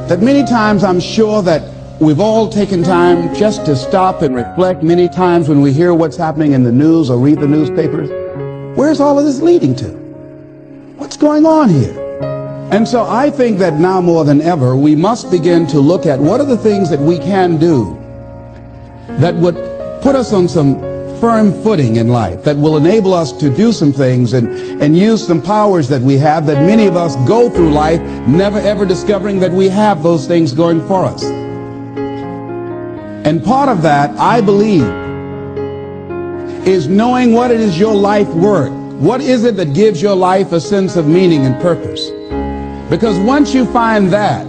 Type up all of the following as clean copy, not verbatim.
that many times I'm sure that we've all taken time just to stop and reflect many times when we hear what's happening in the news or read the newspapers. Where's all of this leading to? What's going on here? And so I think that now more than ever, we must begin to look at what are the things that we can do that would put us on some firm footing in life, that will enable us to do some things and use some powers that we have, that many of us go through life never ever discovering that we have those things going for us. And part of that, I believe, is knowing what it is your life worth. What is it that gives your life a sense of meaning and purpose? Because once you find that,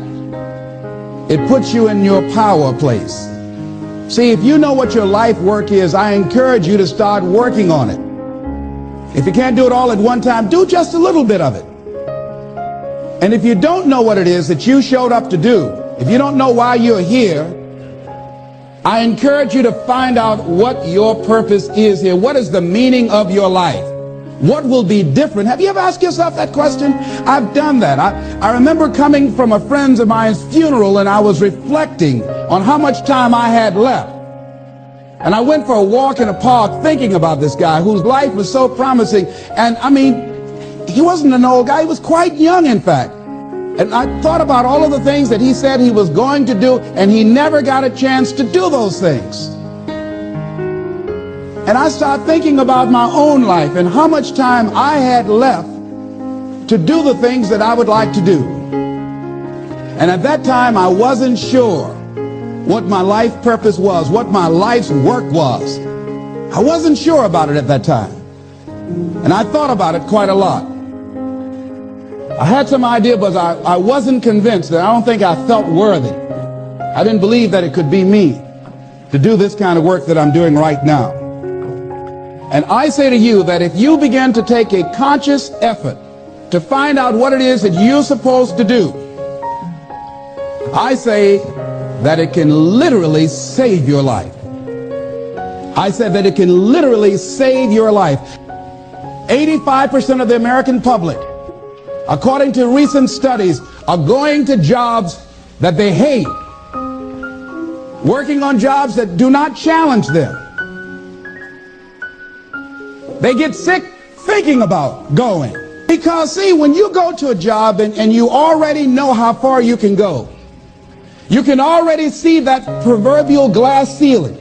it puts you in your power place. See, if you know what your life work is, I encourage you to start working on it. If you can't do it all at one time, do just a little bit of it. And if you don't know what it is that you showed up to do, if you don't know why you're here, I encourage you to find out what your purpose is here. What is the meaning of your life? What will be different? Have you ever asked yourself that question? I've done that. I remember coming from a friend of mine's funeral, and I was reflecting on how much time I had left. And I went for a walk in a park thinking about this guy whose life was so promising. And I mean, he wasn't an old guy. He was quite young, in fact. And I thought about all of the things that he said he was going to do, and he never got a chance to do those things. And I started thinking about my own life and how much time I had left to do the things that I would like to do. And at that time, I wasn't sure what my life purpose was, what my life's work was. I wasn't sure about it at that time. And I thought about it quite a lot. I had some idea, but I wasn't convinced. I don't think I felt worthy. I didn't believe that it could be me to do this kind of work that I'm doing right now. And I say to you that if you begin to take a conscious effort to find out what it is that you're supposed to do, I say that it can literally save your life. I said that it can literally save your life. 85% of the American public, according to recent studies, are going to jobs that they hate, working on jobs that do not challenge them. They get sick thinking about going. Because, see, when you go to a job and you already know how far you can go, you can already see that proverbial glass ceiling.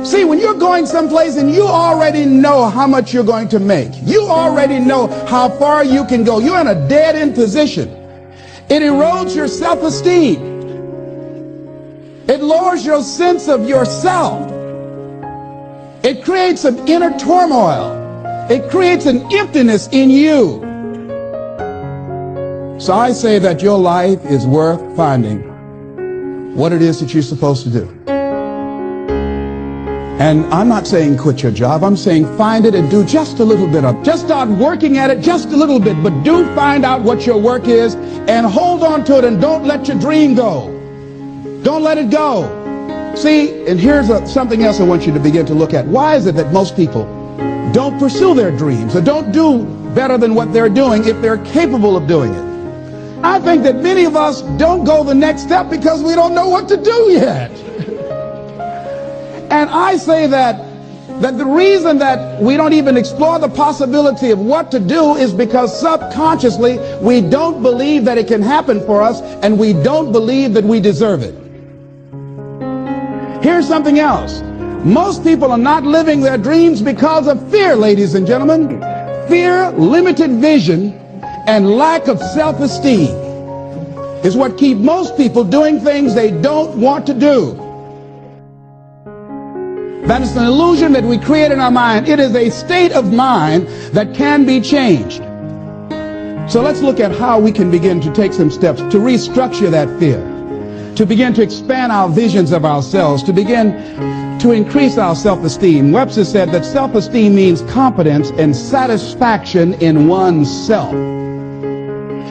See, when you're going someplace and you already know how much you're going to make, you already know how far you can go, you're in a dead-end position. It erodes your self-esteem. It lowers your sense of yourself. It creates an inner turmoil. It creates an emptiness in you. So I say that your life is worth finding what it is that you're supposed to do. And I'm not saying quit your job. I'm saying find it and do just a little bit of it. Just start working at it just a little bit, but do find out what your work is and hold on to it, and don't let your dream go. Don't let it go. See, and here's something else I want you to begin to look at. Why is it that most people don't pursue their dreams or don't do better than what they're doing if they're capable of doing it? I think that many of us don't go the next step because we don't know what to do yet. And I say that the reason that we don't even explore the possibility of what to do is because subconsciously we don't believe that it can happen for us, and we don't believe that we deserve it. Here's something else. Most people are not living their dreams because of fear, ladies and gentlemen. Fear, limited vision, and lack of self-esteem is what keep most people doing things they don't want to do. That is an illusion that we create in our mind. It is a state of mind that can be changed. So let's look at how we can begin to take some steps to restructure that fear, to begin to expand our visions of ourselves, to begin to increase our self-esteem. Webster said that self-esteem means competence and satisfaction in oneself.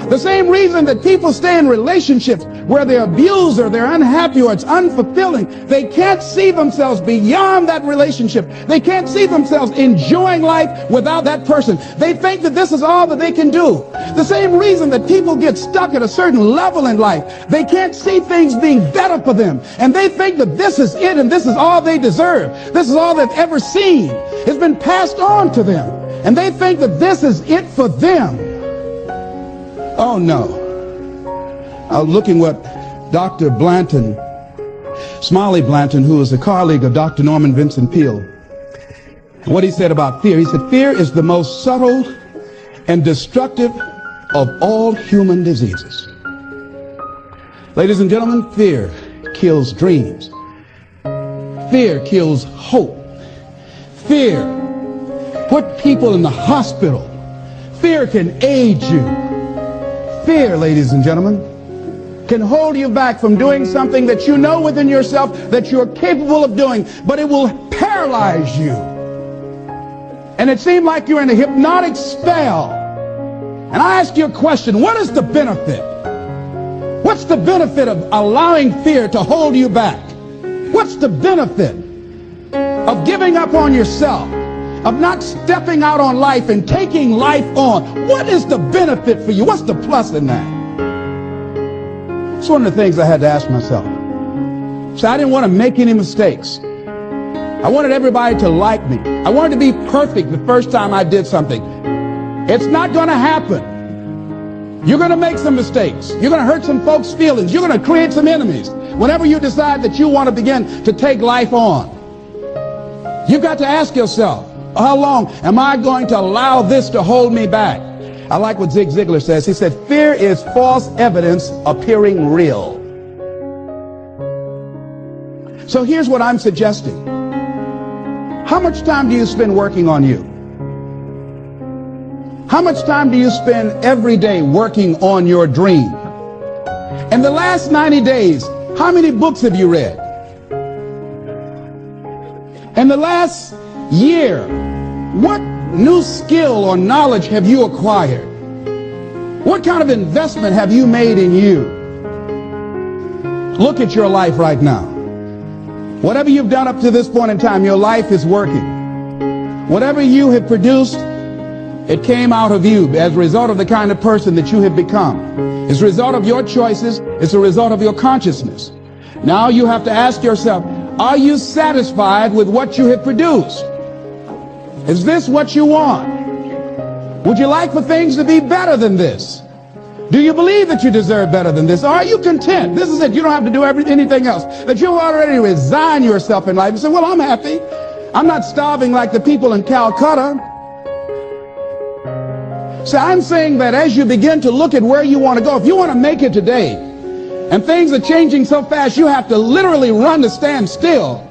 The same reason that people stay in relationships where they're abused or they're unhappy or it's unfulfilling. They can't see themselves beyond that relationship. They can't see themselves enjoying life without that person. They think that this is all that they can do. The same reason that people get stuck at a certain level in life. They can't see things being better for them. And they think that this is it and this is all they deserve. This is all they've ever seen. It's been passed on to them. And they think that this is it for them. Oh no. I was looking what Dr. Blanton, Smiley Blanton, who is a colleague of Dr. Norman Vincent Peale, what he said about fear. He said, fear is the most subtle and destructive of all human diseases. Ladies and gentlemen, fear kills dreams. Fear kills hope. Fear put people in the hospital. Fear can age you. Fear, ladies and gentlemen, can hold you back from doing something that you know within yourself that you're capable of doing, but it will paralyze you. And it seemed like you're in a hypnotic spell. And I ask you a question, what is the benefit? What's the benefit of allowing fear to hold you back? What's the benefit of giving up on yourself, of not stepping out on life and taking life on? What is the benefit for you? What's the plus in that? It's one of the things I had to ask myself. So I didn't want to make any mistakes. I wanted everybody to like me. I wanted to be perfect the first time I did something. It's not going to happen. You're going to make some mistakes. You're going to hurt some folks' feelings. You're going to create some enemies whenever you decide that you want to begin to take life on. You've got to ask yourself, how long am I going to allow this to hold me back? I like what Zig Ziglar says. He said, fear is false evidence appearing real. So here's what I'm suggesting. How much time do you spend working on you? How much time do you spend every day working on your dream? In the last 90 days, how many books have you read? In the last year, what new skill or knowledge have you acquired? What kind of investment have you made in you? Look at your life right now. Whatever you've done up to this point in time, your life is working. Whatever you have produced, it came out of you as a result of the kind of person that you have become. It's a result of your choices. It's a result of your consciousness. Now you have to ask yourself, are you satisfied with what you have produced? Is this what you want? Would you like for things to be better than this? Do you believe that you deserve better than this? Or are you content? This is it. You don't have to do anything else. That you already resign yourself in life and say, well, I'm happy. I'm not starving like the people in Calcutta. So I'm saying that as you begin to look at where you want to go, if you want to make it today, and things are changing so fast you have to literally run to stand still,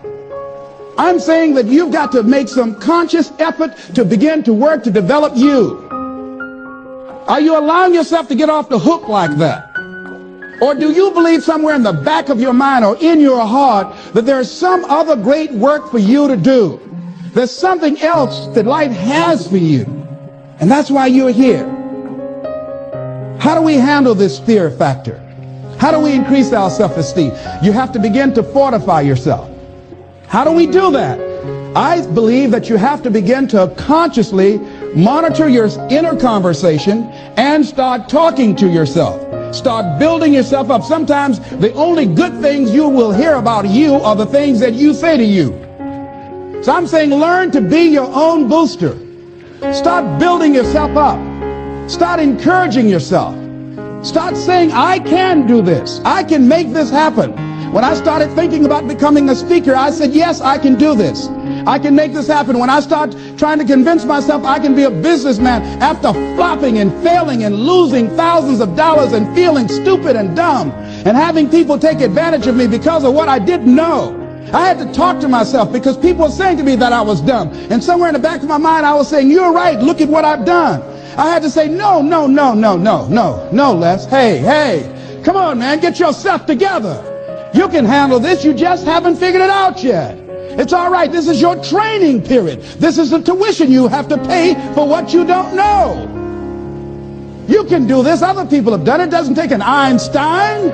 I'm saying that you've got to make some conscious effort to begin to work to develop you. Are you allowing yourself to get off the hook like that? Or do you believe somewhere in the back of your mind or in your heart that there's some other great work for you to do? There's something else that life has for you. And that's why you're here. How do we handle this fear factor? How do we increase our self-esteem? You have to begin to fortify yourself. How do we do that? I believe that you have to begin to consciously monitor your inner conversation and start talking to yourself. Start building yourself up. Sometimes the only good things you will hear about you are the things that you say to you. So I'm saying learn to be your own booster. Start building yourself up. Start encouraging yourself. Start saying, I can do this. I can make this happen. When I started thinking about becoming a speaker, I said, yes, I can do this. I can make this happen. When I start trying to convince myself I can be a businessman after flopping and failing and losing thousands of dollars and feeling stupid and dumb and having people take advantage of me because of what I didn't know. I had to talk to myself because people were saying to me that I was dumb. And somewhere in the back of my mind, I was saying, you're right. Look at what I've done. I had to say, no, Les. Hey, come on, man. Get yourself together. You can handle this. You just haven't figured it out yet. It's all right. This is your training period. This is the tuition you have to pay for what you don't know. You can do this. Other people have done it. It doesn't take an Einstein.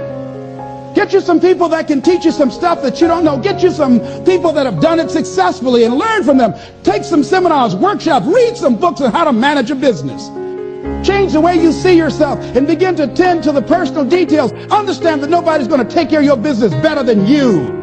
Get you some people that can teach you some stuff that you don't know. Get you some people that have done it successfully and learn from them. Take some seminars, workshops, read some books on how to manage a business. Change the way you see yourself and begin to tend to the personal details. Understand that nobody's going to take care of your business better than you.